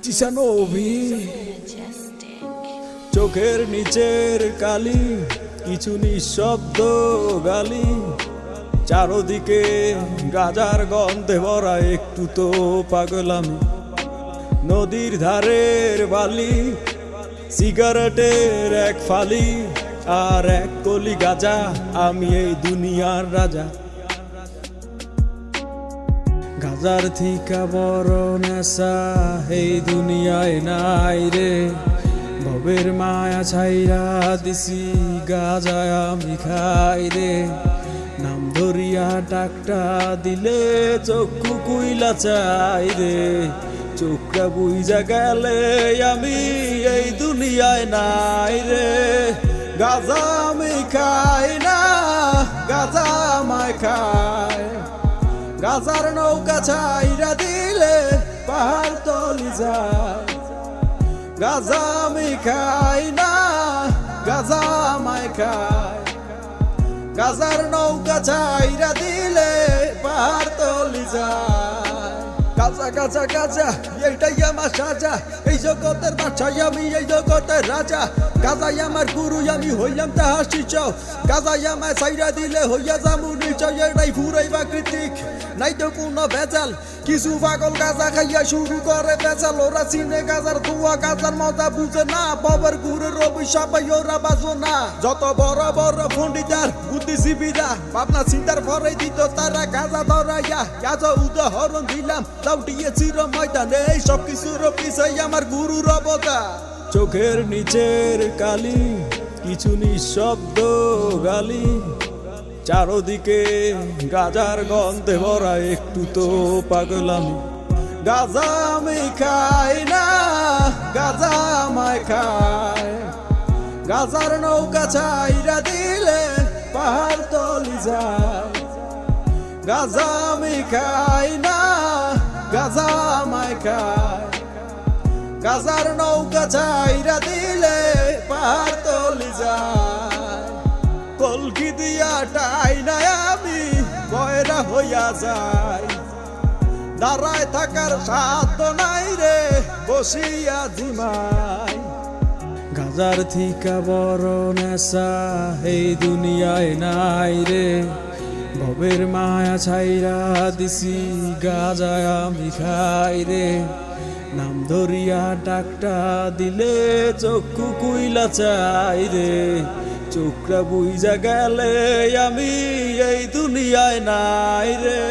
চিসানোভি চোখের নিচের কালি কিছু নিঃশব্দ গালি চারদিকে গাজার গন্ধে ভরা একটু তো পাগল আমি নদীর ধারের বালি সিগারেটের এক ফালি আর এক কলি গাজা আমি এই দুনিয়ার রাজা গাজার থিকা বড় নেশা এই দুনিয়ায় নাই রে ভবের মায়া ছাইরা দিছি গাজায় আমি খাই রে নাম ধরিয়া টাকটা দিলে চক্ষু কুইলা চাই রে চোখটা বুইজা গেলে আমি এই দুনিয়ায় নাই রে গাজা আমি খাই না গাজা আমায় খায় গাজার নৌকা ছাইরা দিলে পাহাড় তলি যায় গাজা আমি খাই না গাজা আমায় খায় গাজার নৌকা ছাইরা দিলে পাহাড় তলি যায় গাজা গাজা গাজা এইটাই আমার সাজা এই জগতের বাদশাহ আমি এই জগতের রাজা গাজাই আমার গুরু আমি হইলাম তাহার শিষ্য গাজাই আমায় ছাইরা দিলে হইয়া যামু নিশ্চয় এটাই ফুরাই বা কৃতিক নাই তো কোনো ভেজাল কিছু পাগল গাজা খাইয়া শুরু করে বেচাল ওরা চিনে গাজার ধোয়া গাজার মজা বুঝে না বাবার গুরুর অভিশাপাই ওরা বাজো না যত বড় বড় পণ্ডিতার বুদ্ধিজীবীরা ভাবনা চিন্তার পরে দিত তারা গাজা ধরাইয়া গাজা উদাহরণ দিলাম লাউটিয়ে চির ময়দানে এই সব কিছুর পিছাই আমার গুরুর অবদান চোখের নিচের কালি কিছু নিঃশব্দ গালি চারদিকে গাজার গন্ধে ভরা একটু তো পাগল আমি গাজা আমি খাই না গাজা আমায় খায় গাজার নৌকা ছাইরা দিলে পাহাড় তলি যায় গাজা আমি খাই না গাজা আমায় খায় গাজার নৌকা ছাইরা দিলে পাহাড় তলি যায় কলকি দিয়া টাই না আমি বয়রা হইয়া যাই দাঁড়ায় থাকার সাধ্য নাই রে বসিয়া ঝিমাই গাজার থিকা বড় নেশা এই দুনিয়ায় নাই রে ভবের মায়া ছাইরা দিছি গাজায় আমি খাই রে নাম ধরিয়া ডাকটা দিলে চক্ষু কুইলা চাই রে চোখটা বুইজা গেলে আমি এই দুনিয়ায় নাই রে।